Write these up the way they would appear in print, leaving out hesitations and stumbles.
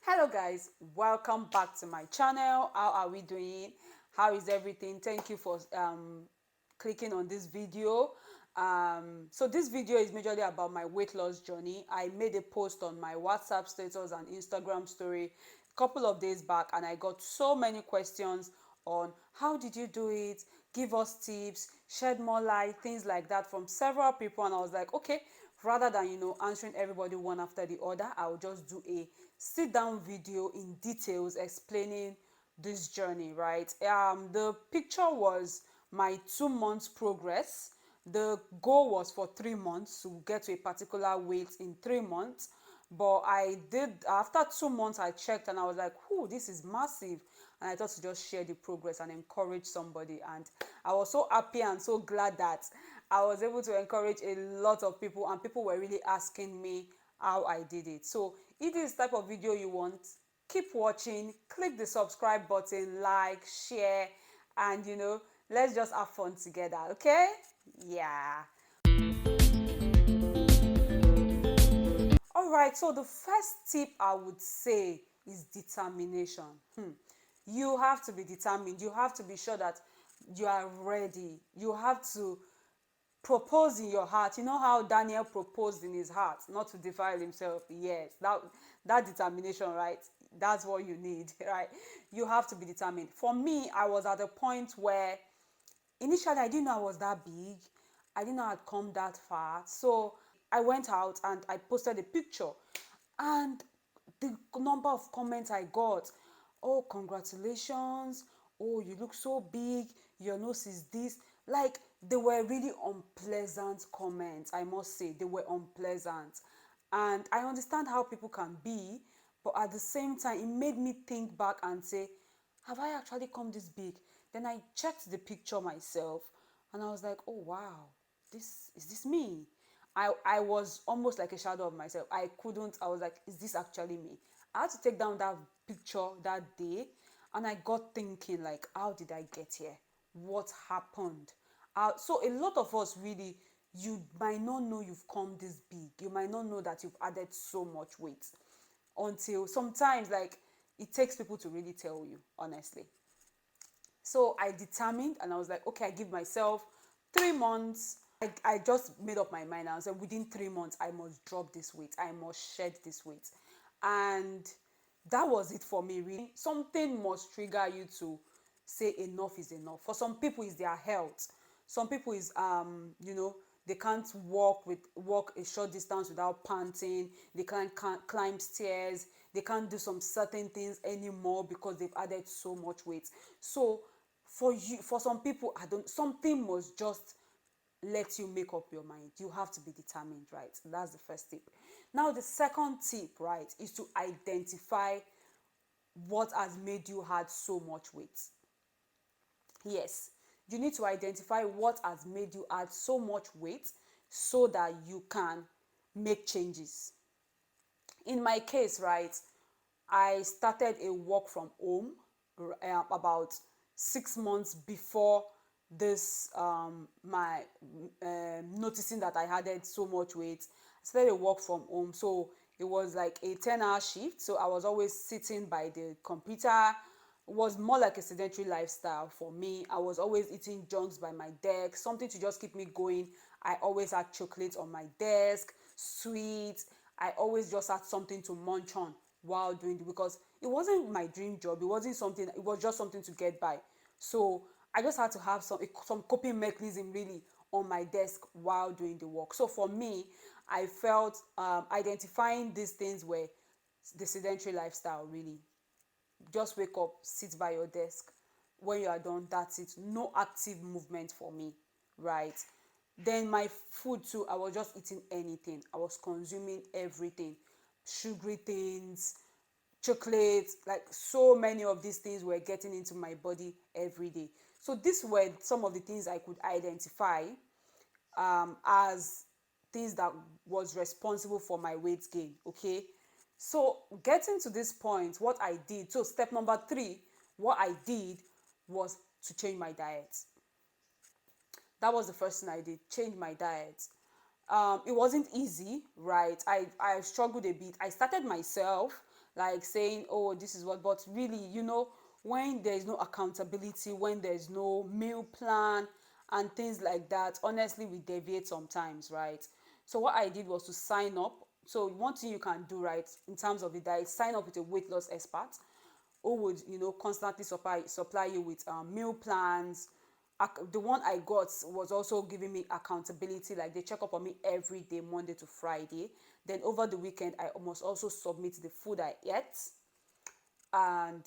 Hello guys, welcome back to my channel. How are we doing? How is everything? Thank you for clicking on this video. So this video is majorly about my weight loss journey. I made a post on my WhatsApp status and Instagram story a couple of days back, and I got so many questions on how did you do it, give us tips, shed more light, things like that from several people. And I was like, okay, rather than answering everybody one after the other, I'll just do a sit down video in details explaining this journey, right? The picture was my 2 months progress. The goal was for 3 months to get to a particular weight in 3 months, but I did after 2 months. I checked and I was like, "Whoo, this is massive!" And I thought to just share the progress and encourage somebody. And I was so happy and so glad that I was able to encourage a lot of people, and people were really asking me how I did it. So if this type of video you want, keep watching, click the subscribe button, like, share, and let's just have fun together, okay? Yeah. All right, so the first tip I would say is determination. You have to be determined. You have to be sure that you are ready. You have to propose in your heart. You know how Daniel proposed in his heart not to defile himself? Yes, that determination, right? That's what you need, right? You have to be determined. For me, I was at a point where initially I didn't know I was that big. I didn't know I'd come that far. So I went out and I posted a picture, and the number of comments I got, "Oh, congratulations, oh, you look so big, your nose is this," like they were really unpleasant comments. I must say they were unpleasant, and I understand how people can be, but at the same time it made me think back and say, have I actually come this big? Then I checked the picture myself and I was like, oh wow, this me? I was almost like a shadow of myself. I was like, is this actually me? I had to take down that picture that day, and I got thinking, like, how did I get here? What happened? So a lot of us really, you might not know you've come this big. You might not know that you've added so much weight until sometimes, like, it takes people to really tell you, honestly. So I determined and I was like, okay, I give myself 3 months. I just made up my mind. I said, within 3 months, I must drop this weight. I must shed this weight. And that was it for me, really. Something must trigger you to say enough is enough. For some people, it's their health. Some people is they can't walk a short distance without panting. They can't climb stairs. They can't do some certain things anymore because they've added so much weight. So for some people, I don't something must just let you make up your mind. You have to be determined, right? That's the first tip. Now the second tip, right, is to identify what has made you add so much weight. Yes, you need to identify what has made you add so much weight so that you can make changes. In my case, right, I started a work from home about 6 months before this my noticing that I added so much weight. I started a work from home, so it was like a 10-hour shift. So I was always sitting by the computer. It was more like a sedentary lifestyle for me. I was always eating junks by my desk, something to just keep me going. I always had chocolate on my desk, sweets. I always just had something to munch on while doing it because it wasn't my dream job. It wasn't something, it was just something to get by. So I just had to have some coping mechanism really on my desk while doing the work. So for me, I felt identifying these things were the sedentary lifestyle really. Just wake up, sit by your desk. When you are done, that's it. No active movement for me, right? Then my food too, I was just eating anything. I was consuming everything. Sugary things, chocolate, like so many of these things were getting into my body every day. So these were some of the things I could identify as things that was responsible for my weight gain. Okay, so getting to this point, what I did, so step number 3, what I did was to change my diet. That was the first thing I did, change my diet. It wasn't easy, right? I struggled a bit. I started myself, like saying, oh, this is what, but really, when there is no accountability, when there is no meal plan and things like that, honestly, we deviate sometimes, right? So what I did was to sign up. So one thing you can do, right, in terms of the diet, sign up with a weight loss expert who would, constantly supply you with meal plans. The one I got was also giving me accountability, like they check up on me every day, Monday to Friday. Then over the weekend, I must also submit the food I ate, and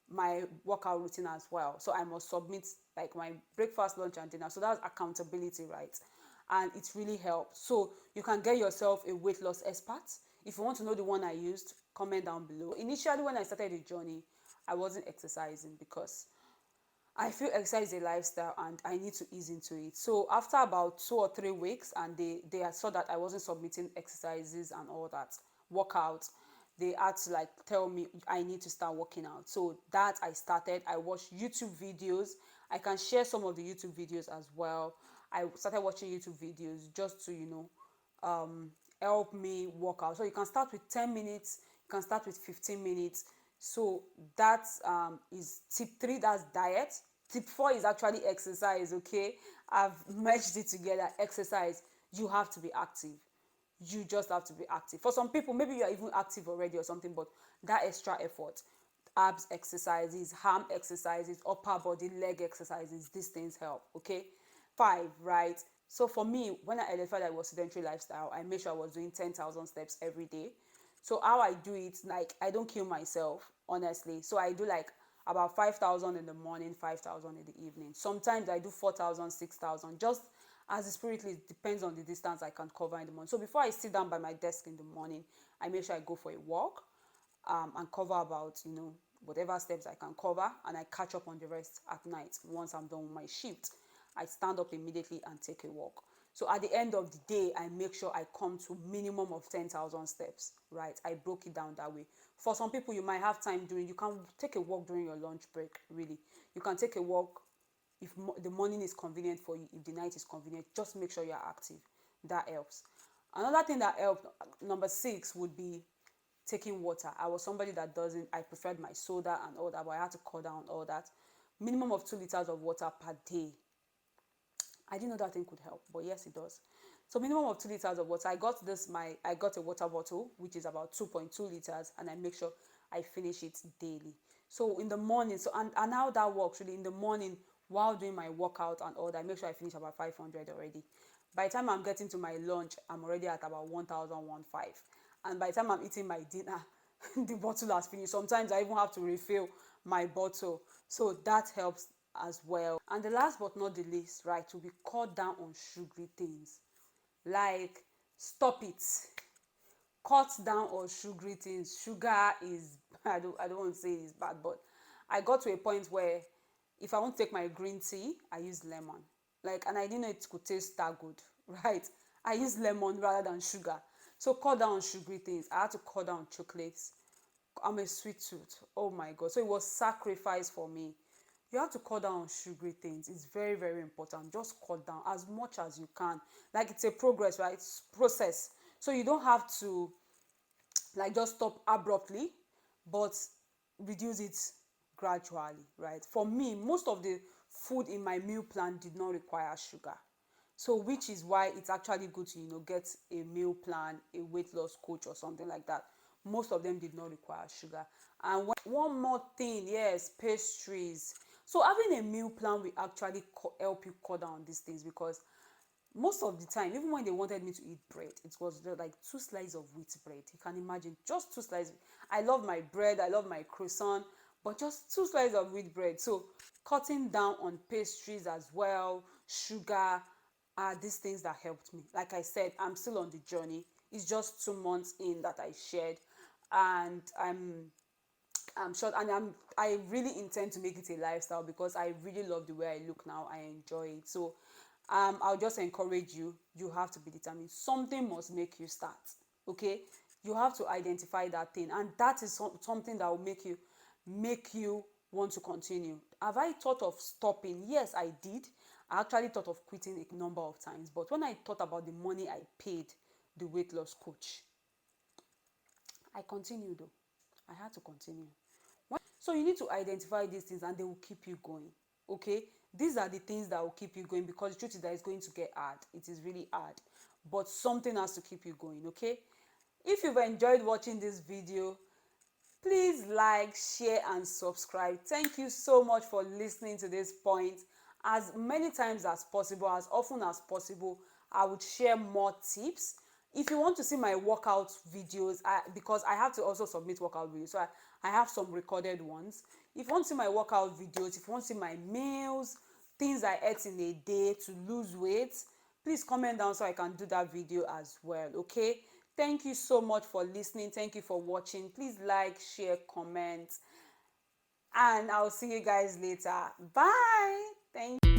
my workout routine as well. So I must submit like my breakfast, lunch, and dinner. So that's accountability, right? And it really helps. So you can get yourself a weight loss expert. If you want to know the one I used, comment down below. Initially, when I started the journey, I wasn't exercising because I feel exercise is a lifestyle and I need to ease into it. So after about 2 or 3 weeks, and they saw that I wasn't submitting exercises and all that workouts, they had to like tell me I need to start working out. So that I started. I watched YouTube videos. I can share some of the YouTube videos as well. I started watching YouTube videos just to help me work out. So you can start with 10 minutes, you can start with 15 minutes. So that is tip 3, that's diet. Tip 4 is actually exercise, okay? I've merged it together. Exercise, you have to be active. You just have to be active. For some people, maybe you're even active already or something, but that extra effort, abs exercises, arm exercises, upper body, leg exercises, these things help, okay? 5, right? So for me, when I identified that it was sedentary lifestyle, I made sure I was doing 10,000 steps every day. So how I do it, like I don't kill myself, honestly. So I do like about 5,000 in the morning, 5,000 in the evening. Sometimes I do 4,000, 6,000, just as the spirit leads, depends on the distance I can cover in the morning. So before I sit down by my desk in the morning, I make sure I go for a walk and cover about, whatever steps I can cover, and I catch up on the rest at night. Once I'm done with my shift, I stand up immediately and take a walk. So at the end of the day, I make sure I come to minimum of 10,000 steps, right? I broke it down that way. For some people, you might have time you can take a walk during your lunch break, really. You can take a walk if the morning is convenient for you, if the night is convenient. Just make sure you're active. That helps. Another thing that helped, number 6, would be taking water. I was somebody that doesn't, I preferred my soda and all that, but I had to cut down all that. Minimum of 2 liters of water per day. I didn't know that thing could help, but yes, it does. So minimum of 2 liters of water. I got a water bottle which is about 2.2 liters, and I make sure I finish it daily. So in the morning, and how that works really, in the morning while doing my workout and all that, I make sure I finish about 500 already. By the time I'm getting to my lunch, I'm already at about 1,015. And by the time I'm eating my dinner, the bottle has finished. Sometimes I even have to refill my bottle. So that helps as well. And the last but not the least, right, will be cut down on sugary things. Like, stop it. Cut down on sugary things. Sugar is, I don't want to say it's bad, but I got to a point where if I want to take my green tea, I use lemon. Like, and I didn't know it could taste that good, right? I use lemon rather than sugar. So cut down on sugary things. I had to cut down chocolates. I'm a sweet tooth. Oh my God. So it was sacrifice for me. You have to cut down on sugary things. It's very, very important. Just cut down as much as you can. Like, it's a progress, right? It's process. So you don't have to like just stop abruptly, but reduce it gradually, right? For me, most of the food in my meal plan did not require sugar. So which is why it's actually good to get a meal plan, a weight loss coach or something like that. Most of them did not require sugar. And one more thing, yes, pastries. So having a meal plan will actually help you cut down these things, because most of the time, even when they wanted me to eat bread, it was just like 2 slices of wheat bread. You can imagine, just 2 slices. I love my bread, I love my croissant, but just 2 slices of wheat bread. So cutting down on pastries as well, sugar, are these things that helped me. Like I said, I'm still on the journey. It's just 2 months in that I shared, and I'm sure, and I really intend to make it a lifestyle, because I really love the way I look now. I enjoy it. So I'll just encourage you. You have to be determined. Something must make you start. Okay, you have to identify that thing, and that is something that will make you want to continue. Have I thought of stopping? Yes, I did. I actually thought of quitting a number of times, but when I thought about the money I paid the weight loss coach, I continued though. I had to continue. So you need to identify these things and they will keep you going. Okay, these are the things that will keep you going, because the truth is that it's going to get hard. It is really hard, but something has to keep you going. Okay, if you've enjoyed watching this video, please like, share and subscribe. Thank you so much for listening to this point. As many times as possible, as often as possible, I would share more tips. If you want to see my workout videos, because I have to also submit workout videos, so I have some recorded ones. If you want to see my workout videos, if you want to see my meals, things I ate in a day to lose weight, please comment down so I can do that video as well. Okay, thank you so much for listening. Thank you for watching. Please like, share, comment, and I'll see you guys later. Bye. Thank you.